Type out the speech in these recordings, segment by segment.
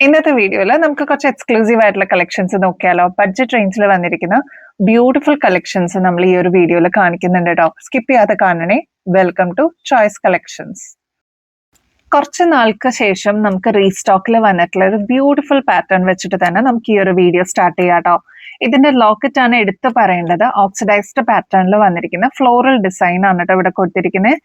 ഇന്നത്തെ വീഡിയോയിൽ നമുക്ക് കുറച്ച് എക്സ്ക്ലൂസീവ് ആയിട്ടുള്ള കളക്ഷൻസ് നോക്കിയാലോ. ബഡ്ജറ്റ് റേഞ്ചിൽ വന്നിരിക്കുന്ന ബ്യൂട്ടിഫുൾ കളക്ഷൻസ് നമ്മൾ ഈ ഒരു വീഡിയോയിൽ കാണിക്കുന്നുണ്ട് കേട്ടോ. സ്കിപ്പ് ചെയ്യാതെ കാണണേ. Welcome to choice collections. കുറച്ച് നാൾക്ക് ശേഷം നമുക്ക് റീസ്റ്റോക്കിൽ വന്നിട്ടുള്ള ഒരു ബ്യൂട്ടിഫുൾ പാറ്റേൺ വെച്ചിട്ട് തന്നെ നമുക്ക് ഈ ഒരു വീഡിയോ സ്റ്റാർട്ട് ചെയ്യാം കേട്ടോ. ഇതിന്റെ ലോക്കറ്റ് ആണ് എടുത്തു പറയേണ്ടത്. ഓക്സിഡൈസ്ഡ് പാറ്റേണിൽ വന്നിരിക്കുന്ന ഫ്ലോറൽ ഡിസൈൻ ആണ് കേട്ടോ ഇവിടെ കൊടുത്തിരിക്കുന്നത്.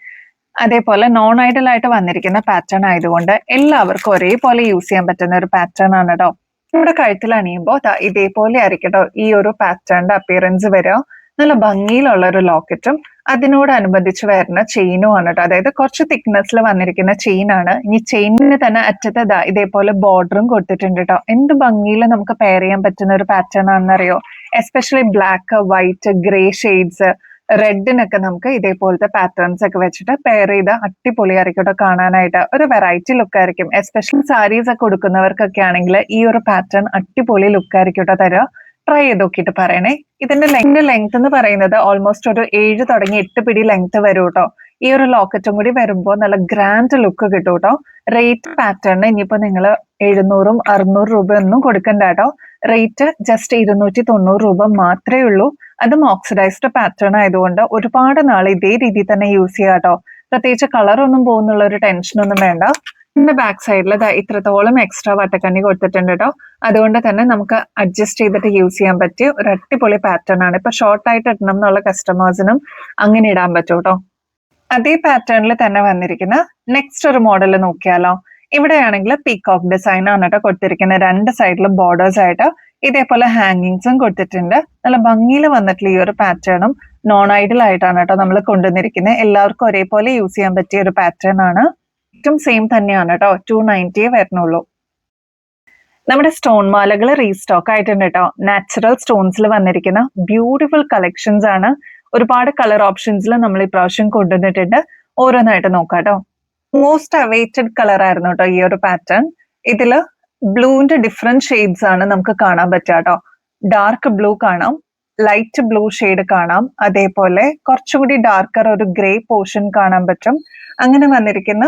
അതേപോലെ നോൺ ഐഡൽ ആയിട്ട് വന്നിരിക്കുന്ന പാറ്റേൺ ആയതുകൊണ്ട് എല്ലാവർക്കും ഒരേപോലെ യൂസ് ചെയ്യാൻ പറ്റുന്ന ഒരു പാറ്റേൺ ആണ് കേട്ടോ. നമ്മുടെ കഴുത്തിൽ അണിയുമ്പോൾ ഇതേപോലെ ആയിരിക്കട്ടോ ഈ ഒരു പാറ്റേണിന്റെ അപ്പിയറൻസ് വരിക. നല്ല ഭംഗിയിലുള്ള ഒരു ലോക്കറ്റും അതിനോടനുബന്ധിച്ച് വരുന്ന ചെയിനും ആണ് കേട്ടോ. അതായത് കുറച്ച് തിക്നെസ്സിൽ വന്നിരിക്കുന്ന ചെയിൻ ആണ്. ഇനി ചെയിനിന് തന്നെ അറ്റത്ത് ഇതേപോലെ ബോർഡറും കൊടുത്തിട്ടുണ്ട് കേട്ടോ. എന്ത് ഭംഗിയിൽ നമുക്ക് പെയർ ചെയ്യാൻ പറ്റുന്ന ഒരു പാറ്റേൺ ആണെന്നറിയോ. Especially black, white, grey shades, റെഡിനൊക്കെ നമുക്ക് ഇതേപോലത്തെ പാറ്റേൺസ് ഒക്കെ വെച്ചിട്ട് പെയർ ചെയ്ത് അടിപൊളിയായിരിക്കും കേട്ടോ കാണാനായിട്ട്. ഒരു വെറൈറ്റി ലുക്ക് ആയിരിക്കും. എസ്പെഷ്യലി സാരീസ് ഒക്കെ കൊടുക്കുന്നവർക്കൊക്കെ ആണെങ്കിൽ ഈ ഒരു പാറ്റേൺ അടിപൊളി ലുക്ക് ആയിരിക്കും കേട്ടോ തരിക. ട്രൈ ചെയ്ത് നോക്കിയിട്ട് പറയണേ. ഇതിന്റെ ലെങ്ത് എന്ന് പറയുന്നത് ഓൾമോസ്റ്റ് ഒരു 7 തുടങ്ങി 8 പിടി ലെങ്ത് വരും കേട്ടോ. ഈ ഒരു ലോക്കറ്റും കൂടി വരുമ്പോൾ നല്ല ഗ്രാൻഡ് ലുക്ക് കിട്ടും കേട്ടോ. റേറ്റ് പാറ്റേണിന് ഇനിയിപ്പോ നിങ്ങൾ 700 600 രൂപ ഒന്നും കൊടുക്കണ്ട കേട്ടോ. റേറ്റ് ജസ്റ്റ് 290 രൂപ മാത്രമേ ഉള്ളൂ. അതും ഓക്സിഡൈസ്ഡ് പാറ്റേൺ ആയതുകൊണ്ട് ഒരുപാട് നാൾ ഇതേ രീതിയിൽ തന്നെ യൂസ് ചെയ്യാം കേട്ടോ. പ്രത്യേകിച്ച് കളർ ഒന്നും പോകുന്നുള്ള ഒരു ടെൻഷനൊന്നും വേണ്ട. ഇതിന്റെ ബാക്ക് സൈഡിൽ ഇത്രത്തോളം എക്സ്ട്രാ വട്ടക്കണ്ണി കൊടുത്തിട്ടുണ്ട് കേട്ടോ. അതുകൊണ്ട് തന്നെ നമുക്ക് അഡ്ജസ്റ്റ് ചെയ്തിട്ട് യൂസ് ചെയ്യാൻ പറ്റിയ ഒരു അടിപൊളി പാറ്റേൺ ആണ്. ഇപ്പൊ ഷോർട്ട് ആയിട്ട് ഇടണം എന്നുള്ള കസ്റ്റമേഴ്സിനും അങ്ങനെ ഇടാൻ പറ്റും കേട്ടോ. അതേ പാറ്റേണിൽ തന്നെ വന്നിരിക്കുന്ന നെക്സ്റ്റ് ഒരു മോഡൽ നോക്കിയാലോ. ഇവിടെയാണെങ്കിൽ പീകോക്ക് ഡിസൈൻ ആണ് കേട്ടോ കൊടുത്തിരിക്കുന്നത്. 2 സൈഡിലും ബോർഡേഴ്സ് ആയിട്ട് ഇതേപോലെ ഹാങ്ങിങ്സും കൊടുത്തിട്ടുണ്ട്. നല്ല ഭംഗിയിൽ വന്നിട്ടുള്ള ഈ ഒരു പാറ്റേണും നോൺ ഐഡൽ ആയിട്ടാണ് കേട്ടോ നമ്മൾ കൊണ്ടുവന്നിരിക്കുന്നത്. എല്ലാവർക്കും ഒരേപോലെ യൂസ് ചെയ്യാൻ പറ്റിയ ഒരു പാറ്റേൺ ആണ്. ഏറ്റവും സെയിം തന്നെയാണ് കേട്ടോ. 290 വരുന്നുള്ളൂ. നമ്മുടെ സ്റ്റോൺ മാലകൾ റീസ്റ്റോക്ക് ആയിട്ടുണ്ട് കേട്ടോ. നാച്ചുറൽ സ്റ്റോൺസിൽ വന്നിരിക്കുന്ന ബ്യൂട്ടിഫുൾ കളക്ഷൻസ് ആണ്. ഒരുപാട് കളർ ഓപ്ഷൻസിൽ നമ്മൾ ഈ പ്രാവശ്യം കൊണ്ടുവന്നിട്ടുണ്ട്. ഓരോന്നായിട്ട് നോക്കാം കേട്ടോ. മോസ്റ്റ് അവൈറ്റഡ് കളർ ആയിരുന്നു കേട്ടോ ഈ ഒരു പാറ്റേൺ. ഇതില് ബ്ലൂവിന്റെ ഡിഫറെന്റ് ഷെയ്ഡ്സ് ആണ് നമുക്ക് കാണാൻ പറ്റുക കേട്ടോ. ഡാർക്ക് ബ്ലൂ കാണാം, ലൈറ്റ് ബ്ലൂ ഷെയ്ഡ് കാണാം, അതേപോലെ കുറച്ചുകൂടി ഡാർക്കർ ഒരു ഗ്രേ പോർഷൻ കാണാൻ പറ്റും. അങ്ങനെ വന്നിരിക്കുന്ന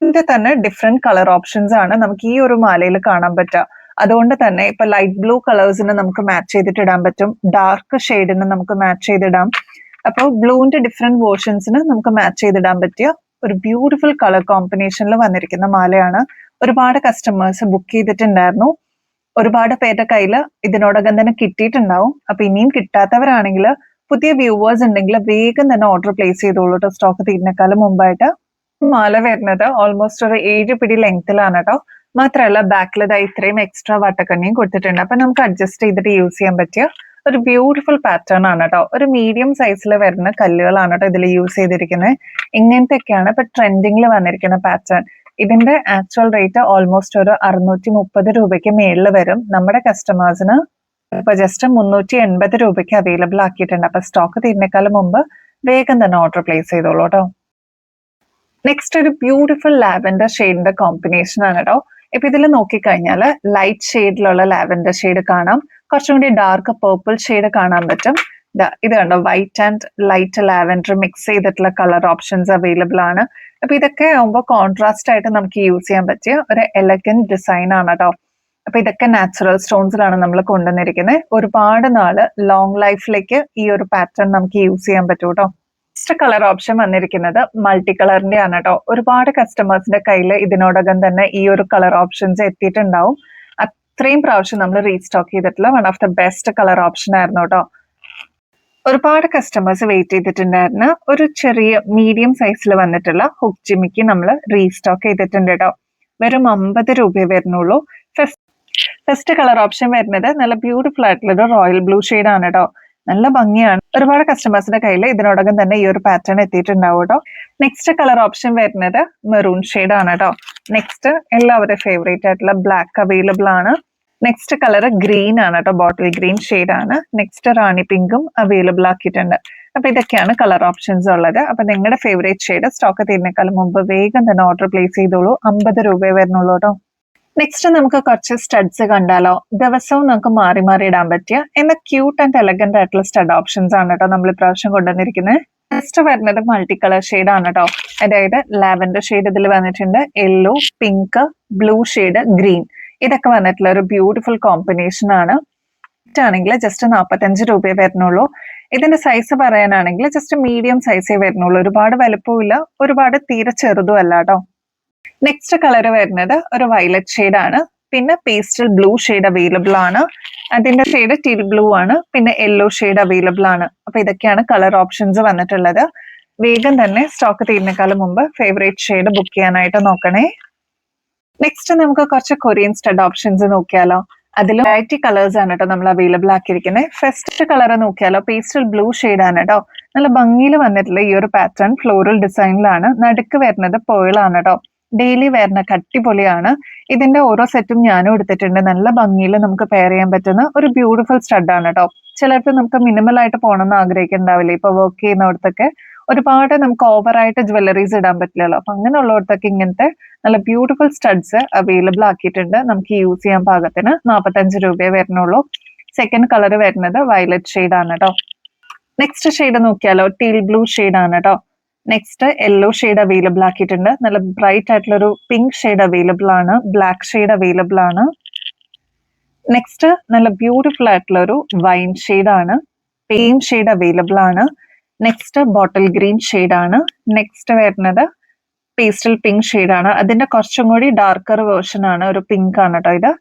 ഇതിന്റെ തന്നെ ഡിഫറെന്റ് കളർ ഓപ്ഷൻസ് ആണ് നമുക്ക് ഈ ഒരു മാലയിൽ കാണാൻ പറ്റുക. അതുകൊണ്ട് തന്നെ ഇപ്പൊ ലൈറ്റ് ബ്ലൂ കളേഴ്സിന് നമുക്ക് മാച്ച് ചെയ്തിട്ട് ഇടാൻ പറ്റും. ഡാർക്ക് ഷെയ്ഡിന് നമുക്ക് മാച്ച് ചെയ്തിടാം. അപ്പോൾ ബ്ലൂവിന്റെ ഡിഫറെന്റ് വേർഷൻസിന് നമുക്ക് മാച്ച് ചെയ്തിടാൻ പറ്റിയ ഒരു ബ്യൂട്ടിഫുൾ കളർ കോമ്പിനേഷനിൽ വന്നിരിക്കുന്ന മാലയാണ്. ഒരുപാട് കസ്റ്റമേഴ്സ് ബുക്ക് ചെയ്തിട്ടുണ്ടായിരുന്നു. ഒരുപാട് പേരുടെ കയ്യിൽ ഇതിനോടകം തന്നെ കിട്ടിയിട്ടുണ്ടാവും. അപ്പൊ ഇനിയും കിട്ടാത്തവരാണെങ്കിൽ പുതിയ വ്യൂവേഴ്സ് ഉണ്ടെങ്കിൽ വേഗം തന്നെ ഓർഡർ പ്ലേസ് ചെയ്തോളൂ കേട്ടോ. സ്റ്റോക്ക് തീരുന്നേക്കാളും മുമ്പായിട്ട്. മാല വരുന്നത് ഓൾമോസ്റ്റ് ഒരു 7 പിടി ലെങ്ത്തിലാണ് കേട്ടോ. മാത്രമല്ല ബാക്കിൽ ഇത്രയും എക്സ്ട്രാ വട്ടക്കണ്ണിയും കൊടുത്തിട്ടുണ്ട്. അപ്പൊ നമുക്ക് അഡ്ജസ്റ്റ് ചെയ്തിട്ട് യൂസ് ചെയ്യാൻ പറ്റിയ ഒരു ബ്യൂട്ടിഫുൾ പാറ്റേൺ ആണ് കേട്ടോ. ഒരു മീഡിയം സൈസിൽ വരുന്ന കല്ലുകളാണ് കേട്ടോ ഇതിൽ യൂസ് ചെയ്തിരിക്കുന്നത്. ഇങ്ങനത്തെയൊക്കെയാണ് ഇപ്പൊ ട്രെൻഡിങ്ങിൽ വന്നിരിക്കുന്ന പാറ്റേൺ. ഇതിന്റെ ആക്ച്വൽ റേറ്റ് ഓൾമോസ്റ്റ് ഒരു 630 രൂപയ്ക്ക് മേളിൽ വരും. നമ്മുടെ കസ്റ്റമേഴ്സിന് ഇപ്പൊ ജസ്റ്റ് 380 രൂപയ്ക്ക് അവൈലബിൾ ആക്കിയിട്ടുണ്ട്. അപ്പൊ സ്റ്റോക്ക് തീരുന്നേക്കാളും മുമ്പ് വേഗം തന്നെ ഓർഡർ പ്ലേസ് ചെയ്തോളൂ കേട്ടോ. നെക്സ്റ്റ് ഒരു ബ്യൂട്ടിഫുൾ ലാവൻഡർ ഷെയ്ഡിന്റെ കോമ്പിനേഷൻ ആണ് കേട്ടോ. ഇപ്പൊ ഇതിൽ നോക്കിക്കഴിഞ്ഞാൽ ലൈറ്റ് ഷെയ്ഡിലുള്ള ലാവൻഡർ ഷെയ്ഡ് കാണാം, കുറച്ചും കൂടി ഡാർക്ക് പേർപ്പിൾ ഷെയ്ഡ് കാണാൻ പറ്റും. ഇത് കണ്ടോ, white and light lavender mix ചെയ്തിട്ടുള്ള കളർ ഓപ്ഷൻസ് അവൈലബിൾ ആണ്. അപ്പൊ ഇതൊക്കെ ആകുമ്പോൾ കോൺട്രാസ്റ്റ് ആയിട്ട് നമുക്ക് യൂസ് ചെയ്യാൻ പറ്റിയ ഒരു എലഗന്റ് ഡിസൈൻ ആണ് കേട്ടോ. അപ്പൊ ഇതൊക്കെ നാച്ചുറൽ സ്റ്റോൺസിലാണ് നമ്മൾ കൊണ്ടുവന്നിരിക്കുന്നത്. ഒരുപാട് നാള് ലോങ് ലൈഫിലേക്ക് ഈ ഒരു പാറ്റേൺ നമുക്ക് യൂസ് ചെയ്യാൻ പറ്റും കേട്ടോ. നെക്സ്റ്റ് കളർ ഓപ്ഷൻ വന്നിരിക്കുന്നത് മൾട്ടി കളറിന്റെ ആണ് കേട്ടോ. ഒരുപാട് കസ്റ്റമേഴ്സിന്റെ കയ്യിൽ ഇതിനോടകം തന്നെ ഈ ഒരു കളർ ഓപ്ഷൻസ് എത്തിയിട്ടുണ്ടാവും. അത്രയും പ്രാവശ്യം നമ്മൾ റീസ്റ്റോക്ക് ചെയ്തിട്ടുള്ള one of the best colour option ആയിരുന്നു കേട്ടോ. ഒരുപാട് കസ്റ്റമേഴ്സ് വെയിറ്റ് ചെയ്തിട്ടുണ്ടായിരുന്നു. ഒരു ചെറിയ മീഡിയം സൈസിൽ വന്നിട്ടുള്ള ഹുക്ക് ജിമിക്ക് നമ്മൾ റീസ്റ്റോക്ക് ചെയ്തിട്ടുണ്ട് കേട്ടോ. വെറും 50 രൂപയെ വരുന്നുള്ളൂ. ഫസ്റ്റ് കളർ ഓപ്ഷൻ വരുന്നത് നല്ല ബ്യൂട്ടിഫുൾ ആയിട്ടുള്ള ഒരു റോയൽ ബ്ലൂ ഷെയ്ഡ് ആണ് കേട്ടോ. നല്ല ഭംഗിയാണ്. ഒരുപാട് കസ്റ്റമേഴ്സിന്റെ കയ്യിൽ ഇതിനോടകം തന്നെ ഈ ഒരു പാറ്റേൺ എത്തിയിട്ടുണ്ടാവും കേട്ടോ. നെക്സ്റ്റ് കളർ ഓപ്ഷൻ വരുന്നത് മെറൂൺ ഷെയ്ഡ് ആണ് കേട്ടോ. നെക്സ്റ്റ് എല്ലാവരുടെ ഫേവറേറ്റ് ആയിട്ടുള്ള ബ്ലാക്ക് അവൈലബിൾ ആണ്. നെക്സ്റ്റ് കളർ ഗ്രീൻ ആണ് കേട്ടോ. ബോട്ടിൽ ഗ്രീൻ ഷെയ്ഡ് ആണ്. നെക്സ്റ്റ് റാണി പിങ്കും അവൈലബിൾ ആക്കിയിട്ടുണ്ട്. അപ്പൊ ഇതൊക്കെയാണ് കളർ ഓപ്ഷൻസ് ഉള്ളത്. അപ്പൊ നിങ്ങളുടെ ഫേവറേറ്റ് ഷെയ്ഡ് സ്റ്റോക്ക് തീരുന്നേക്കാളും മുമ്പ് വേഗം തന്നെ ഓർഡർ പ്ലേസ് ചെയ്തോളൂ. 50 രൂപയെ വരുന്നുള്ളൂ കേട്ടോ. നെക്സ്റ്റ് നമുക്ക് കുറച്ച് സ്റ്റഡ്സ് കണ്ടാലോ. ദിവസവും നമുക്ക് മാറി മാറി ഇടാൻ പറ്റിയ എന്നാൽ ക്യൂട്ട് ആൻഡ് എലഗന്റ് ആയിട്ടുള്ള സ്റ്റഡ് ഓപ്ഷൻസ് ആണ് കേട്ടോ നമ്മൾ ഇപ്രാവശ്യം കൊണ്ടുവന്നിരിക്കുന്നത്. നെക്സ്റ്റ് വരുന്നത് മൾട്ടി കളർ ഷെയ്ഡ് ആണ് കേട്ടോ. അതായത് ലാവൻഡർ ഷെയ്ഡ് ഇതിൽ വന്നിട്ടുണ്ട്, yellow, pink, blue shade, green. ഇതൊക്കെ വന്നിട്ടുള്ള ഒരു ബ്യൂട്ടിഫുൾ കോമ്പിനേഷൻ ആണ്. ആണെങ്കിൽ ജസ്റ്റ് 45 രൂപയെ വരുന്നുള്ളൂ. ഇതിന്റെ സൈസ് പറയാനാണെങ്കിൽ ജസ്റ്റ് മീഡിയം സൈസേ വരുന്നുള്ളൂ. ഒരുപാട് വലുപ്പമില്ല, ഒരുപാട് തീരെ ചെറുതും അല്ല കേട്ടോ. നെക്സ്റ്റ് കളർ വരുന്നത് ഒരു വയലറ്റ് ഷെയ്ഡ് ആണ്. പിന്നെ പേസ്റ്റൽ ബ്ലൂ ഷെയ്ഡ് അവൈലബിൾ ആണ്. അതിന്റെ ഷെയ്ഡ് ടീൽ ബ്ലൂ ആണ്. പിന്നെ യെല്ലോ ഷെയ്ഡ് അവൈലബിൾ ആണ്. അപ്പൊ ഇതൊക്കെയാണ് കളർ ഓപ്ഷൻസ് വന്നിട്ടുള്ളത്. വേഗം തന്നെ സ്റ്റോക്ക് തീരുന്നേക്കാളും മുമ്പ് ഫേവറേറ്റ് ഷെയ്ഡ് ബുക്ക് ചെയ്യാനായിട്ട് നോക്കണേ. നെക്സ്റ്റ് നമുക്ക് കുറച്ച് കൊറിയൻ സ്റ്റഡ് ഓപ്ഷൻസ് നോക്കിയാലോ. അതിൽ വെറൈറ്റി കളേഴ്സ് ആണ് കേട്ടോ നമ്മൾ അവൈലബിൾ ആക്കിയിരിക്കുന്നത്. ഫസ്റ്റ് കളർ നോക്കിയാലോ, പേസ്റ്റൽ ബ്ലൂ ഷെയ്ഡ് ആണ് കേട്ടോ. നല്ല ഭംഗിയിൽ വന്നിട്ടുള്ള ഈ ഒരു പാറ്റേൺ ഫ്ലോറൽ ഡിസൈനിലാണ്. നടുക്ക് വരുന്നത് പേളാണ് കേട്ടോ. ഡെയിലി വരുന്ന കട്ടിപൊളിയാണ്. ഇതിന്റെ ഓരോ സെറ്റും ഞാനും എടുത്തിട്ടുണ്ട്. നല്ല ഭംഗിയിൽ നമുക്ക് പെയർ ചെയ്യാൻ പറ്റുന്ന ഒരു ബ്യൂട്ടിഫുൾ സ്റ്റഡ് ആണ് കേട്ടോ. ചിലർക്ക് നമുക്ക് മിനിമൽ ആയിട്ട് പോകണമെന്ന് ആഗ്രഹിക്കുന്നുണ്ടാവില്ലേ, ഇപ്പൊ വർക്ക് ചെയ്യുന്നിടത്തൊക്കെ ഒരുപാട് നമുക്ക് ഓവറായിട്ട് ജ്വല്ലറീസ് ഇടാൻ പറ്റില്ലല്ലോ. അപ്പൊ അങ്ങനെയുള്ളവർക്കൊക്കെ ഇങ്ങനത്തെ നല്ല ബ്യൂട്ടിഫുൾ സ്റ്റഡ്സ് അവൈലബിൾ ആക്കിയിട്ടുണ്ട്. നമുക്ക് യൂസ് ചെയ്യാൻ പാകത്തിന് 45 രൂപയെ വരുന്നുള്ളൂ. സെക്കൻഡ് കളർ വരുന്നത് വയലറ്റ് ഷെയ്ഡ് ആണ് കേട്ടോ. നെക്സ്റ്റ് ഷെയ്ഡ് നോക്കിയാലോ, ടീൽ ബ്ലൂ ഷെയ്ഡ് ആണ് കേട്ടോ. നെക്സ്റ്റ് യെല്ലോ ഷെയ്ഡ് അവൈലബിൾ ആക്കിയിട്ടുണ്ട്. നല്ല ബ്രൈറ്റ് ആയിട്ടുള്ള ഒരു പിങ്ക് ഷെയ്ഡ് അവൈലബിൾ ആണ്. ബ്ലാക്ക് ഷെയ്ഡ് അവൈലബിൾ ആണ്. നെക്സ്റ്റ് നല്ല ബ്യൂട്ടിഫുൾ ആയിട്ടുള്ള ഒരു വൈൻ ഷെയ്ഡ് ആണ്. സെയിം ഷെയ്ഡ് അവൈലബിൾ ആണ്. നെക്സ്റ്റ് ബോട്ടിൽ ഗ്രീൻ ഷെയ്ഡ് ആണ്. നെക്സ്റ്റ് വരുന്നത് പേസ്റ്റൽ പിങ്ക് ഷെയ്ഡ് ആണ്. അതിന്റെ കുറച്ചും കൂടി ഡാർക്കർ വേർഷൻ ആണ്, ഒരു പിങ്ക് ആണ് കേട്ടോ.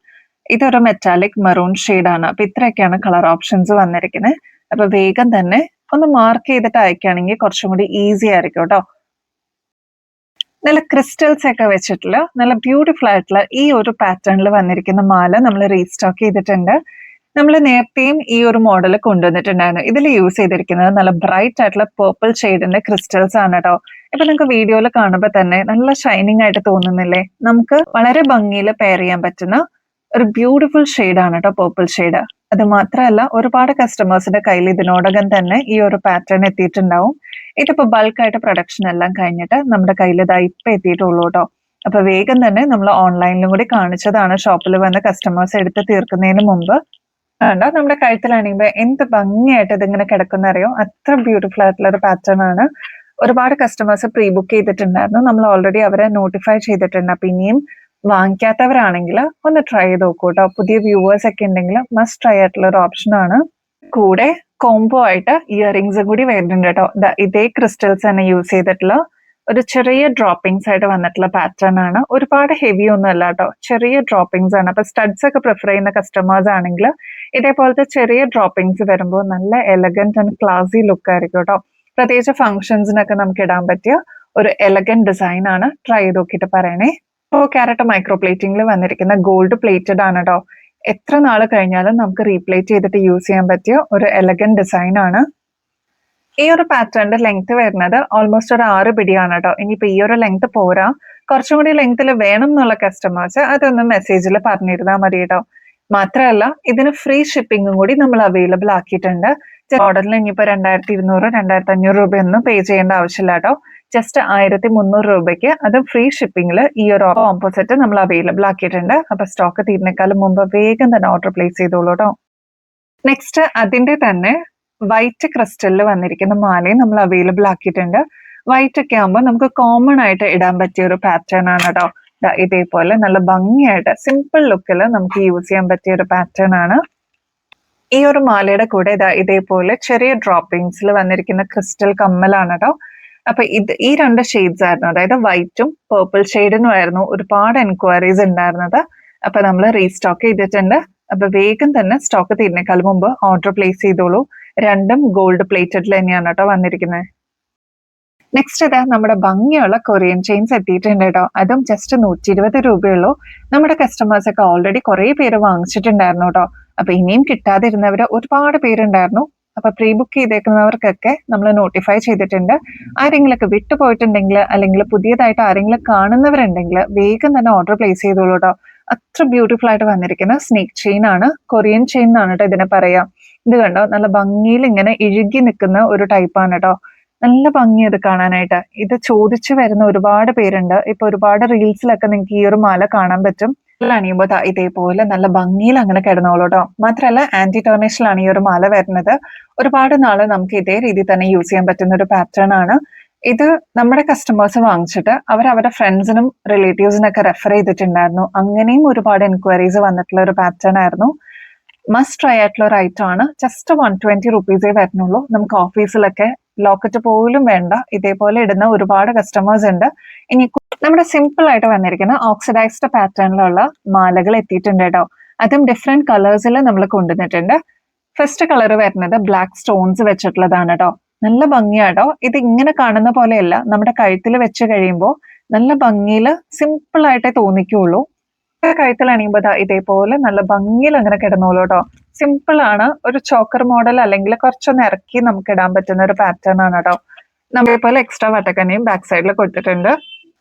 ഇതൊരു മെറ്റാലിക് മെറൂൺ ഷെയ്ഡ് ആണ്. അപ്പൊ ഇത്രയൊക്കെയാണ് കളർ ഓപ്ഷൻസ് വന്നിരിക്കുന്നത്. അപ്പൊ വേഗം തന്നെ ഒന്ന് മാർക്ക് ചെയ്തിട്ട് അയക്കുകയാണെങ്കിൽ കുറച്ചും കൂടി ഈസി ആയിരിക്കും കേട്ടോ. നല്ല ക്രിസ്റ്റൽസ് ഒക്കെ വെച്ചിട്ടുള്ള നല്ല ബ്യൂട്ടിഫുൾ ആയിട്ടുള്ള ഈ ഒരു പാറ്റേണിൽ വന്നിരിക്കുന്ന മാല നമ്മൾ റീസ്റ്റോക്ക് ചെയ്തിട്ടുണ്ട്. നമ്മൾ നേരത്തെയും ഈ ഒരു മോഡൽ കൊണ്ടുവന്നിട്ടുണ്ടായിരുന്നു. ഇതിൽ യൂസ് ചെയ്തിരിക്കുന്നത് നല്ല ബ്രൈറ്റ് ആയിട്ടുള്ള പേർപ്പിൾ ഷെയ്ഡിന്റെ ക്രിസ്റ്റൽസ് ആണ് കേട്ടോ. ഇപ്പൊ നിങ്ങൾക്ക് വീഡിയോയിൽ കാണുമ്പോൾ തന്നെ നല്ല ഷൈനിങ് ആയിട്ട് തോന്നുന്നില്ലേ? നമുക്ക് വളരെ ഭംഗിയിൽ പെയർ ചെയ്യാൻ പറ്റുന്ന ഒരു ബ്യൂട്ടിഫുൾ ഷെയ്ഡ് ആണ് കേട്ടോ പേർപ്പിൾ ഷെയ്ഡ്. അത് മാത്രമല്ല, ഒരുപാട് കസ്റ്റമേഴ്സിന്റെ കയ്യിൽ ഇതിനോടകം തന്നെ ഈ ഒരു പാറ്റേൺ എത്തിയിട്ടുണ്ടാവും. ഇതിപ്പോ ബൾക്കായിട്ട് പ്രൊഡക്ഷൻ എല്ലാം കഴിഞ്ഞിട്ട് നമ്മുടെ കയ്യിൽ ഇതാ ഇപ്പൊ എത്തിയിട്ടുള്ളൂ കേട്ടോ. അപ്പൊ വേഗം തന്നെ നമ്മൾ ഓൺലൈനിലും കൂടി കാണിച്ചതാണ്. ഷോപ്പിൽ വന്ന് കസ്റ്റമേഴ്സ് എടുത്ത് തീർക്കുന്നതിന് മുമ്പ് നമ്മുടെ കഴുത്തിലാണെങ്കിൽ എന്ത് ഭംഗിയായിട്ട് ഇതിങ്ങനെ കിടക്കുന്ന അറിയോ. അത്ര ബ്യൂട്ടിഫുൾ ആയിട്ടുള്ള ഒരു പാറ്റേൺ ആണ്. ഒരുപാട് കസ്റ്റമേഴ്സ് പ്രീ ബുക്ക് ചെയ്തിട്ടുണ്ടായിരുന്നു. നമ്മൾ ഓൾറെഡി അവരെ നോട്ടിഫൈ ചെയ്തിട്ടുണ്ട്. അപ്പൊ ഇനിയും വാങ്ങിക്കാത്തവരാണെങ്കിൽ ഒന്ന് ട്രൈ ചെയ്ത് നോക്കൂ കേട്ടോ. പുതിയ വ്യൂവേഴ്സ് ഒക്കെ ഉണ്ടെങ്കിൽ മസ്റ്റ് ട്രൈ ആയിട്ടുള്ള ഒരു ഓപ്ഷൻ ആണ്. കൂടെ കോംബോ ആയിട്ട് ഇയറിംഗ്സും കൂടി വരുന്നുണ്ട് കേട്ടോ. ഇതേ ക്രിസ്റ്റൽസ് തന്നെ യൂസ് ചെയ്തിട്ടുള്ള ഒരു ചെറിയ ഡ്രോപ്പിംഗ്സ് ആയിട്ട് വന്നിട്ടുള്ള പാറ്റേൺ ആണ്. ഒരുപാട് ഹെവി ഒന്നും അല്ല കേട്ടോ, ചെറിയ ഡ്രോപ്പിംഗ്സ് ആണ്. അപ്പൊ സ്റ്റഡ്സ് ഒക്കെ പ്രിഫർ ചെയ്യുന്ന കസ്റ്റമേഴ്സ് ആണെങ്കിൽ ഇതേപോലത്തെ ചെറിയ ഡ്രോപ്പിംഗ്സ് വരുമ്പോൾ നല്ല എലഗന്റ് ആൻഡ് ക്ലാസി ലുക്ക് ആയിരിക്കും കേട്ടോ. പ്രത്യേകിച്ച് ഫംഗ്ഷൻസിനൊക്കെ നമുക്ക് ഇടാൻ പറ്റിയ ഒരു എലഗന്റ് ഡിസൈൻ ആണ്. ട്രൈ ചെയ്ത് നോക്കിയിട്ട് പറയണേ. 4 ക്യാരറ്റ് മൈക്രോ പ്ലേറ്റിംഗിൽ വന്നിരിക്കുന്ന ഗോൾഡ് പ്ലേറ്റഡ് ആണ് കേട്ടോ. എത്ര നാൾ കഴിഞ്ഞാലും നമുക്ക് റീപ്ലേറ്റ് ചെയ്തിട്ട് യൂസ് ചെയ്യാൻ പറ്റിയ ഒരു എലഗന്റ് ഡിസൈൻ ആണ്. ഈ ഒരു പാറ്റേണിന്റെ ലെങ്ത് വരുന്നത് ഓൾമോസ്റ്റ് ഒരു 6 പിടിയാണ് കേട്ടോ. ഇനിയിപ്പോ ഈ ഒരു ലെങ്ത് പോരാ, കുറച്ചും കൂടി ലെങ്ത്തിൽ വേണം എന്നുള്ള കസ്റ്റമേഴ്സ് അതൊന്ന് മെസ്സേജിൽ പറഞ്ഞിരുന്നാൽ മതി കേട്ടോ. മാത്രമല്ല, ഇതിന് ഫ്രീ ഷിപ്പിംഗും കൂടി നമ്മൾ അവൈലബിൾ ആക്കിയിട്ടുണ്ട്. മോഡലിന് ഇനിയിപ്പോ 2200 2500 രൂപയൊന്നും പേ ചെയ്യേണ്ട ആവശ്യമില്ല കേട്ടോ. ജസ്റ്റ് 1300 രൂപയ്ക്ക് അത് ഫ്രീ ഷിപ്പിംഗിൽ ഈ ഒരു ഓപ്പോസിറ്റ് നമ്മൾ അവൈലബിൾ ആക്കിയിട്ടുണ്ട്. അപ്പൊ സ്റ്റോക്ക് തീരുന്നേക്കാളും മുമ്പ് വേഗം തന്നെ ഓർഡർ പ്ലേസ് ചെയ്തോളൂ കേട്ടോ. നെക്സ്റ്റ് അതിന്റെ തന്നെ വൈറ്റ് ക്രിസ്റ്റലിൽ വന്നിരിക്കുന്ന മാലയും നമ്മൾ അവൈലബിൾ ആക്കിയിട്ടുണ്ട്. വൈറ്റ് ഒക്കെ ആകുമ്പോൾ നമുക്ക് കോമൺ ആയിട്ട് ഇടാൻ പറ്റിയ ഒരു പാറ്റേൺ ആണ് കേട്ടോ. ഇതേപോലെ നല്ല ഭംഗിയായിട്ട് സിമ്പിൾ ലുക്കിൽ നമുക്ക് യൂസ് ചെയ്യാൻ പറ്റിയ ഒരു പാറ്റേൺ ആണ്. ഈ ഒരു മാലയുടെ കൂടെ ഇതേപോലെ ചെറിയ ഡ്രോപ്പിംഗ്സിൽ വന്നിരിക്കുന്ന ക്രിസ്റ്റൽ കമ്മലാണ് കേട്ടോ. അപ്പൊ ഈ 2 ഷെയ്ഡ്സ് ആയിരുന്നു, അതായത് വൈറ്റും പേർപ്പിൾ ഷെയ്ഡിനും ആയിരുന്നു ഒരുപാട് എൻക്വയറീസ് ഉണ്ടായിരുന്നത്. അപ്പൊ നമ്മൾ റീസ്റ്റോക്ക് ചെയ്തിട്ടുണ്ട്. അപ്പൊ വേഗം തന്നെ സ്റ്റോക്ക് തീരുന്നേക്കാൾ മുമ്പ് ഓർഡർ പ്ലേസ് ചെയ്തോളൂ. രണ്ടും ഗോൾഡ് പ്ലേറ്റഡിൽ തന്നെയാണ് കേട്ടോ വന്നിരിക്കുന്നത്. നെക്സ്റ്റ് നമ്മുടെ ഭംഗിയുള്ള കൊറിയൻ ചെയിൻസ് എത്തിയിട്ടുണ്ട് കേട്ടോ. അതും ജസ്റ്റ് 120 രൂപയുള്ളൂ. നമ്മുടെ കസ്റ്റമേഴ്സ് ഒക്കെ ഓൾറെഡി കുറെ പേര് വാങ്ങിച്ചിട്ടുണ്ടായിരുന്നു കേട്ടോ. അപ്പൊ ഇനിയും കിട്ടാതിരുന്നവര് ഒരുപാട് പേരുണ്ടായിരുന്നു. അപ്പൊ പ്രീ ബുക്ക് ചെയ്തേക്കുന്നവർക്കൊക്കെ നമ്മൾ നോട്ടിഫൈ ചെയ്തിട്ടുണ്ട്. ആരെങ്കിലൊക്കെ വിട്ടുപോയിട്ടുണ്ടെങ്കിൽ അല്ലെങ്കിൽ പുതിയതായിട്ട് ആരെങ്കിലും കാണുന്നവരുണ്ടെങ്കിൽ വേഗം തന്നെ ഓർഡർ പ്ലേസ് ചെയ്തോളൂ കേട്ടോ. അത്ര ബ്യൂട്ടിഫുൾ ആയിട്ട് വന്നിരിക്കുന്ന സ്നേക്ക് ചെയിൻ ആണ്. കൊറിയൻ ചെയിൻ എന്നാണ് കേട്ടോ ഇതിനെ പറയാം. ഇത് കണ്ടോ, നല്ല ഭംഗിയിൽ ഇങ്ങനെ ഇഴുകി നിൽക്കുന്ന ഒരു ടൈപ്പാണ് കേട്ടോ. നല്ല ഭംഗി ഇത് കാണാനായിട്ട്. ഇത് ചോദിച്ചു വരുന്ന ഒരുപാട് പേരുണ്ട്. ഇപ്പൊ ഒരുപാട് റീൽസിലൊക്കെ നിങ്ങൾക്ക് ഈ ഒരു മാല കാണാൻ പറ്റും. അണിയുമ്പോൾ ഇതേപോലെ നല്ല ഭംഗിയിൽ അങ്ങനെ കിടന്നോളൂ കേട്ടോ. മാത്രമല്ല ആന്റി ടർണിഷിലാണ് ഈ ഒരു മാല വരുന്നത്. ഒരുപാട് നാള് നമുക്ക് ഇതേ രീതിയിൽ തന്നെ യൂസ് ചെയ്യാൻ പറ്റുന്ന ഒരു പാറ്റേൺ ആണ്. ഇത് നമ്മുടെ കസ്റ്റമേഴ്സ് വാങ്ങിച്ചിട്ട് അവരുടെ ഫ്രണ്ട്സിനും റിലേറ്റീവ്സിനൊക്കെ റെഫർ ചെയ്തിട്ടുണ്ടായിരുന്നു. അങ്ങനെയും ഒരുപാട് എൻക്വയറീസ് വന്നിട്ടുള്ള ഒരു പാറ്റേൺ ആയിരുന്നു. മസ്റ്റ് ട്രൈ ആയിട്ടുള്ള ഒരു ഐറ്റം ആണ്. ജസ്റ്റ് 120 റുപ്പീസേ വരുന്നുള്ളൂ. നമുക്ക് ഓഫീസിലൊക്കെ ലോക്കറ്റ് പോലും വേണ്ട, ഇതേപോലെ ഇടുന്ന ഒരുപാട് കസ്റ്റമേഴ്സ് ഉണ്ട്. ഇനി നമ്മുടെ സിമ്പിൾ ആയിട്ട് വന്നിരിക്കുന്ന ഓക്സിഡൈസ്ഡ് പാറ്റേണിലുള്ള മാലകൾ എത്തിയിട്ടുണ്ട് കേട്ടോ. അതും ഡിഫറെന്റ് കളേഴ്സിൽ നമ്മൾ കൊണ്ടുവന്നിട്ടുണ്ട്. ഫസ്റ്റ് കളർ വരുന്നത് ബ്ലാക്ക് സ്റ്റോൺസ് വെച്ചിട്ടുള്ളതാണ് കേട്ടോ. നല്ല ഭംഗിയാട്ടോ. ഇത് ഇങ്ങനെ കാണുന്ന പോലെയല്ല, നമ്മുടെ കഴുത്തിൽ വെച്ച് കഴിയുമ്പോൾ നല്ല ഭംഗിയിൽ സിമ്പിൾ ആയിട്ടേ തോന്നിക്കുള്ളൂ. കഴുത്തിൽ അണിയുമ്പോൾ ഇതേപോലെ നല്ല ഭംഗിയിൽ അങ്ങനെ കിടന്നോളൂ കേട്ടോ. സിമ്പിൾ ആണ്. ഒരു ചോക്കർ മോഡൽ അല്ലെങ്കിൽ കുറച്ചൊന്ന് ഇറക്കി നമുക്ക് ഇടാൻ പറ്റുന്ന ഒരു പാറ്റേൺ ആണ് കേട്ടോ. നമ്മളേപോലെ എക്സ്ട്രാ വട്ടക്കണ്ണിയും ബാക്ക് സൈഡിൽ കൊടുത്തിട്ടുണ്ട്.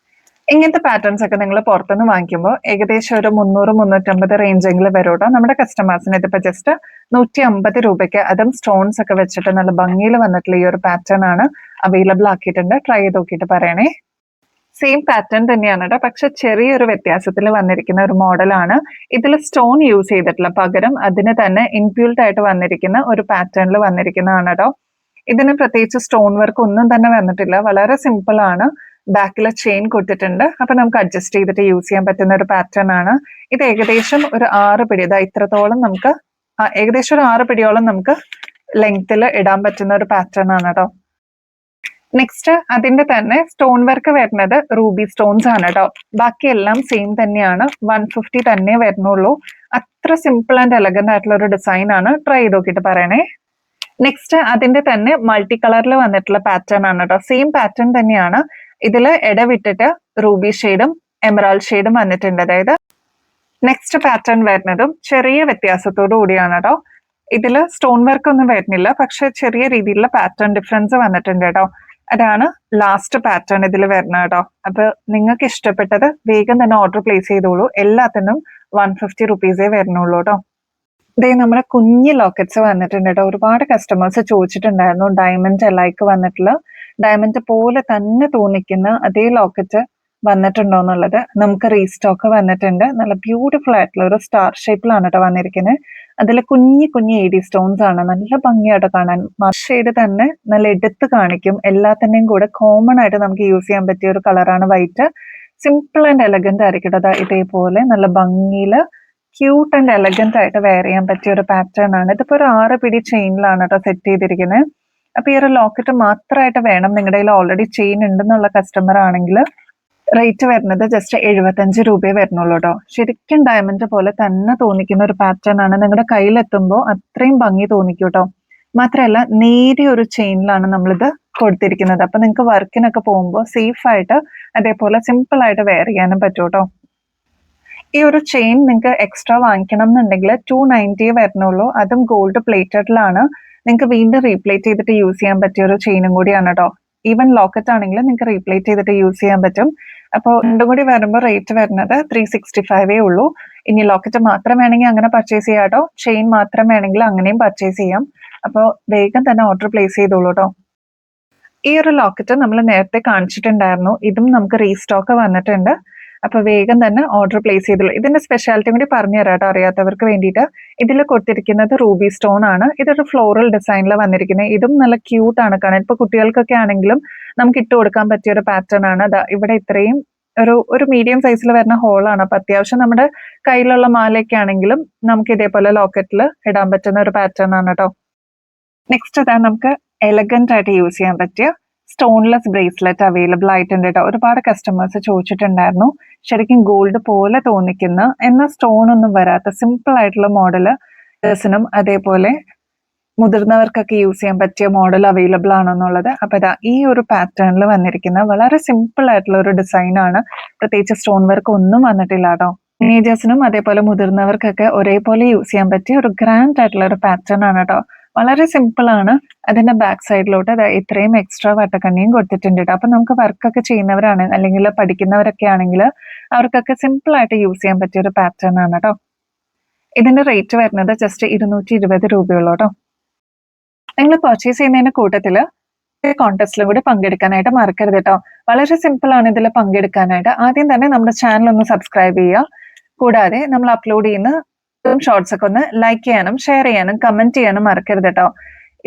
ഇങ്ങനത്തെ പാറ്റേൺസ് ഒക്കെ നിങ്ങൾ പുറത്തുനിന്ന് വാങ്ങിക്കുമ്പോൾ ഏകദേശം ഒരു 300-350 റേഞ്ചെങ്കിലും വരും കേട്ടോ. നമ്മുടെ കസ്റ്റമേഴ്സിന് ഇതിപ്പോ ജസ്റ്റ് 150 രൂപയ്ക്ക്, അതും സ്റ്റോൺസ് ഒക്കെ വെച്ചിട്ട് നല്ല ഭംഗിയിൽ വന്നിട്ടുള്ള ഈ ഒരു പാറ്റേൺ ആണ് അവൈലബിൾ ആക്കിയിട്ടുണ്ട്. ട്രൈ ചെയ്ത് നോക്കിയിട്ട് പറയണേ. സെയിം പാറ്റേൺ തന്നെയാണ് കേട്ടോ, പക്ഷെ ചെറിയൊരു വ്യത്യാസത്തിൽ വന്നിരിക്കുന്ന ഒരു മോഡലാണ്. ഇതിൽ സ്റ്റോൺ യൂസ് ചെയ്തിട്ടില്ല, പകരം അതിന് തന്നെ ഇൻബ്യൂൾഡ് ആയിട്ട് വന്നിരിക്കുന്ന ഒരു പാറ്റേണിൽ വന്നിരിക്കുന്നതാണ് കേട്ടോ. ഇതിന് പ്രത്യേകിച്ച് സ്റ്റോൺ വർക്ക് ഒന്നും തന്നെ വന്നിട്ടില്ല, വളരെ സിമ്പിൾ ആണ്. ബാക്കിൽ ചെയിൻ കൊടുത്തിട്ടുണ്ട്, അപ്പൊ നമുക്ക് അഡ്ജസ്റ്റ് ചെയ്തിട്ട് യൂസ് ചെയ്യാൻ പറ്റുന്ന ഒരു പാറ്റേൺ ആണ്. ഇത് ഏകദേശം ഒരു 6 പിടി, ഇത്രത്തോളം നമുക്ക് ഏകദേശം ഒരു 6 പിടിയോളം നമുക്ക് ലെങ്ത്തിൽ ഇടാൻ പറ്റുന്ന ഒരു പാറ്റേൺ ആണ് കേട്ടോ. നെക്സ്റ്റ് അതിന്റെ തന്നെ സ്റ്റോൺ വർക്ക് വരുന്നത് റൂബി സ്റ്റോൺസ് ആണ് കേട്ടോ. ബാക്കിയെല്ലാം സെയിം തന്നെയാണ്. 150 തന്നെ വരുന്നുള്ളൂ. അത്ര സിമ്പിൾ ആൻഡ് എലഗന്റ് ആയിട്ടുള്ള ഒരു ഡിസൈൻ ആണ്. ട്രൈ ചെയ്ത് നോക്കിയിട്ട് പറയണേ. നെക്സ്റ്റ് അതിന്റെ തന്നെ മൾട്ടി കളറിൽ വന്നിട്ടുള്ള പാറ്റേൺ ആണ് കേട്ടോ. സെയിം പാറ്റേൺ തന്നെയാണ്. ഇതിൽ ഇടവിട്ടിട്ട് റൂബി ഷെയ്ഡും എമറാൾഡ് ഷെയ്ഡും വന്നിട്ടുണ്ട്. അതായത് നെക്സ്റ്റ് പാറ്റേൺ വരുന്നതും ചെറിയ വ്യത്യാസത്തോടു കൂടിയാണ് കേട്ടോ. ഇതിൽ സ്റ്റോൺ വർക്ക് ഒന്നും വരുന്നില്ല, പക്ഷെ ചെറിയ രീതിയിലുള്ള പാറ്റേൺ ഡിഫറൻസ് വന്നിട്ടുണ്ട് കേട്ടോ. അതാണ് ലാസ്റ്റ് പാറ്റേൺ ഇതിൽ വരുന്നത് കേട്ടോ. അപ്പൊ നിങ്ങൾക്ക് ഇഷ്ടപ്പെട്ടത് വേഗം തന്നെ ഓർഡർ പ്ലേസ് ചെയ്തോളൂ. എല്ലാത്തിനും 150 റുപ്പീസേ വരുന്നുള്ളൂ കേട്ടോ. ഇതേ നമ്മുടെ കുഞ്ഞു ലോക്കറ്റ്സ് വന്നിട്ടുണ്ട് കേട്ടോ. ഒരുപാട് കസ്റ്റമേഴ്സ് ചോദിച്ചിട്ടുണ്ടായിരുന്നു ഡയമണ്ട് അലൈക്ക് വന്നിട്ടുള്ള, ഡയമണ്ട് പോലെ തന്നെ തോന്നിക്കുന്ന അതേ ലോക്കറ്റ് വന്നിട്ടുണ്ടോ എന്നുള്ളത്. നമുക്ക് റീസ്റ്റോക്ക് വന്നിട്ടുണ്ട്. നല്ല ബ്യൂട്ടിഫുൾ ആയിട്ടുള്ള ഒരു സ്റ്റാർ ഷേപ്പിലാണ് കേട്ടോ വന്നിരിക്കുന്നത്. അതിൽ കുഞ്ഞു കുഞ്ഞു AD സ്റ്റോൺസ് ആണ്. നല്ല ഭംഗിയായിട്ട് കാണാൻ. ഷെയ്ഡ് തന്നെ നല്ല എടുത്ത് കാണിക്കും. എല്ലാത്തിൻ്റെയും കൂടെ കോമൺ ആയിട്ട് നമുക്ക് യൂസ് ചെയ്യാൻ പറ്റിയ ഒരു കളറാണ് വൈറ്റ്. സിമ്പിൾ ആൻഡ് എലഗന്റ് ആയിരിക്കും. അതാ ഇതേപോലെ നല്ല ഭംഗിയിൽ ക്യൂട്ട് ആൻഡ് എലഗന്റ് ആയിട്ട് വെയർ ചെയ്യാൻ പറ്റിയ ഒരു പാറ്റേൺ ആണ്. ഇതിപ്പോ ഒരു 6 പിടി ചെയിനിലാണ് കേട്ടോ സെറ്റ് ചെയ്തിരിക്കുന്നത്. അപ്പൊ ഈ ഒരു ലോക്കറ്റ് മാത്രമായിട്ട് വേണം, നിങ്ങളുടെ കയ്യിൽ ഓൾറെഡി ചെയിൻ ഉണ്ടെന്നുള്ള കസ്റ്റമർ ആണെങ്കിൽ റേറ്റ് വരുന്നത് ജസ്റ്റ് 75 രൂപയെ വരുന്നുള്ളൂ കേട്ടോ. ശരിക്കും ഡയമണ്ട് പോലെ തന്നെ തോന്നിക്കുന്ന ഒരു പാറ്റേൺ ആണ്. നിങ്ങളുടെ കയ്യിലെത്തുമ്പോൾ അത്രയും ഭംഗി തോന്നിക്കും കേട്ടോ. മാത്രമല്ല നേരിയ ഒരു ചെയിനിലാണ് നമ്മളിത് കൊടുത്തിരിക്കുന്നത്. അപ്പൊ നിങ്ങൾക്ക് വർക്കിനൊക്കെ പോകുമ്പോൾ സേഫ് ആയിട്ട് അതേപോലെ സിമ്പിൾ ആയിട്ട് വെയർ ചെയ്യാനും പറ്റും കേട്ടോ. ഈ ഒരു ചെയിൻ നിങ്ങൾക്ക് എക്സ്ട്രാ വാങ്ങിക്കണം എന്നുണ്ടെങ്കിൽ 290 വരുന്നുള്ളൂ. അതും ഗോൾഡ് പ്ലേറ്റഡിലാണ്. നിങ്ങൾക്ക് വീണ്ടും റീപ്ലേറ്റ് ചെയ്തിട്ട് യൂസ് ചെയ്യാൻ പറ്റിയ ഒരു ചെയിനും കൂടിയാണ് കേട്ടോ. ഈവൻ ലോക്കറ്റ് ആണെങ്കിൽ നിങ്ങൾക്ക് റീപ്ലേറ്റ് ചെയ്തിട്ട് യൂസ് ചെയ്യാൻ പറ്റും. അപ്പോൾ രണ്ടും കൂടി വരുമ്പോൾ റേറ്റ് വരുന്നത് 365 ഉള്ളൂ. ഇനി ലോക്കറ്റ് മാത്രം വേണമെങ്കിൽ അങ്ങനെ പർച്ചേസ് ചെയ്യാം കേട്ടോ. ചെയിൻ മാത്രം വേണമെങ്കിൽ അങ്ങനെയും പർച്ചേസ് ചെയ്യാം. അപ്പോൾ വേഗം തന്നെ ഓർഡർ പ്ലേസ് ചെയ്തോളൂ കേട്ടോ. ഈ ഒരു ലോക്കറ്റ് നമ്മൾ നേരത്തെ കാണിച്ചിട്ടുണ്ടായിരുന്നു. ഇതും നമുക്ക് റീസ്റ്റോക്ക് വന്നിട്ടുണ്ട്. അപ്പൊ വേഗം തന്നെ ഓർഡർ പ്ലേസ് ചെയ്തോളൂ. ഇതിന്റെ സ്പെഷ്യാലിറ്റി കൂടി പറഞ്ഞു തരാം കേട്ടോ അറിയാത്തവർക്ക് വേണ്ടിയിട്ട്. ഇതിൽ കൊടുത്തിരിക്കുന്നത് റൂബി സ്റ്റോൺ ആണ്. ഇതൊരു ഫ്ലോറൽ ഡിസൈനിൽ വന്നിരിക്കുന്നത്. ഇതും നല്ല ക്യൂട്ട് ആണ് കാണാൻ. ഇപ്പൊ കുട്ടികൾക്കൊക്കെ ആണെങ്കിലും നമുക്ക് ഇട്ട് കൊടുക്കാൻ പറ്റിയ ഒരു പാറ്റേൺ ആണ്. അതാ ഇവിടെ ഇത്രയും ഒരു മീഡിയം സൈസിൽ വരുന്ന ഹോളാണ്. അപ്പൊ അത്യാവശ്യം നമ്മുടെ കയ്യിലുള്ള മാലയൊക്കെ ആണെങ്കിലും നമുക്ക് ഇതേപോലെ ലോക്കറ്റിൽ ഇടാൻ പറ്റുന്ന ഒരു പാറ്റേൺ ആണ് കേട്ടോ. നെക്സ്റ്റ് അതാ നമുക്ക് എലഗന്റ് ആയിട്ട് യൂസ് ചെയ്യാൻ പറ്റിയ സ്റ്റോൺലെസ് ബ്രേസ്ലെറ്റ് അവൈലബിൾ ആയിട്ടുണ്ട് കേട്ടോ. ഒരുപാട് കസ്റ്റമേഴ്സ് ചോദിച്ചിട്ടുണ്ടായിരുന്നു. ശരിക്കും ഗോൾഡ് പോലെ തോന്നിക്കുന്ന എന്നാൽ സ്റ്റോൺ ഒന്നും വരാത്ത സിമ്പിൾ ആയിട്ടുള്ള മോഡല് ഗേൾസിനും അതേപോലെ മുതിർന്നവർക്കൊക്കെ യൂസ് ചെയ്യാൻ പറ്റിയ മോഡൽ അവൈലബിൾ ആണെന്നുള്ളത്. അപ്പൊ ഇതാ ഈ ഒരു പാറ്റേണിൽ വന്നിരിക്കുന്ന വളരെ സിമ്പിൾ ആയിട്ടുള്ള ഒരു ഡിസൈൻ ആണ്. പ്രത്യേകിച്ച് സ്റ്റോൺ വർക്ക് ഒന്നും വന്നിട്ടില്ല കേട്ടോ. ടീനേജേഴ്സിനും അതേപോലെ മുതിർന്നവർക്കൊക്കെ ഒരേപോലെ യൂസ് ചെയ്യാൻ പറ്റിയ ഒരു ഗ്രാൻഡ് ആയിട്ടുള്ള ഒരു പാറ്റേൺ ആണ് കേട്ടോ. വളരെ സിമ്പിൾ ആണ്. അതിന്റെ ബാക്ക് സൈഡിലോട്ട് ഇത്രയും എക്സ്ട്രാ വട്ടക്കണ്ണിയും കൊടുത്തിട്ടുണ്ട് കേട്ടോ. അപ്പൊ നമുക്ക് വർക്കൊക്കെ ചെയ്യുന്നവരാണ് അല്ലെങ്കിൽ പഠിക്കുന്നവരൊക്കെ ആണെങ്കിൽ അവർക്കൊക്കെ സിമ്പിൾ ആയിട്ട് യൂസ് ചെയ്യാൻ പറ്റിയ ഒരു പാറ്റേൺ ആണ് കേട്ടോ. ഇതിന്റെ റേറ്റ് വരുന്നത് ജസ്റ്റ് 220 രൂപയുള്ളൂ കേട്ടോ. നിങ്ങൾ പർച്ചേസ് ചെയ്യുന്നതിന്റെ കൂട്ടത്തില് കോൺടെസ്റ്റിലും കൂടി പങ്കെടുക്കാനായിട്ട് മറക്കരുത് കേട്ടോ. വളരെ സിമ്പിൾ ആണ് ഇതിൽ പങ്കെടുക്കാനായിട്ട്. ആദ്യം തന്നെ നമ്മുടെ ചാനൽ ഒന്ന് സബ്സ്ക്രൈബ് ചെയ്യുക. കൂടാതെ നമ്മൾ അപ്ലോഡ് ചെയ്യുന്ന ഷോർട്സ് ഒക്കെ ഒന്ന് ലൈക്ക് ചെയ്യാനും ഷെയർ ചെയ്യാനും കമന്റ് ചെയ്യാനും മറക്കരുത് കേട്ടോ.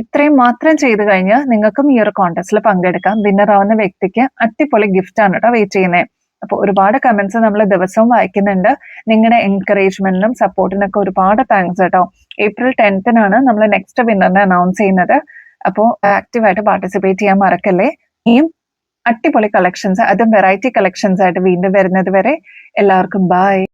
ഇത്രയും മാത്രം ചെയ്ത് കഴിഞ്ഞാൽ നിങ്ങൾക്കും ഈ ഒരു കോൺടെസ്റ്റിൽ പങ്കെടുക്കാം. വിന്നർ ആവുന്ന വ്യക്തിക്ക് അടിപൊളി ഗിഫ്റ്റ് ആണ് കേട്ടോ വെയിറ്റ് ചെയ്യുന്നത്. അപ്പോൾ ഒരുപാട് കമന്റ്സ് നമ്മൾ ദിവസവും വായിക്കുന്നുണ്ട്. നിങ്ങളുടെ എൻകറേജ്മെന്റിനും സപ്പോർട്ടിനൊക്കെ ഒരുപാട് താങ്ക്സ് കേട്ടോ. ഏപ്രിൽ 10th നമ്മൾ നെക്സ്റ്റ് വിന്നറിനെ അനൗൺസ് ചെയ്യുന്നത്. അപ്പോൾ ആക്റ്റീവായിട്ട് പാർട്ടിസിപ്പേറ്റ് ചെയ്യാൻ മറക്കല്ലേ. ഇനിയും അടിപൊളി കളക്ഷൻസ്, അതും വെറൈറ്റി കളക്ഷൻസ് ആയിട്ട് വീണ്ടും വരുന്നത് വരെ എല്ലാവർക്കും ബൈ.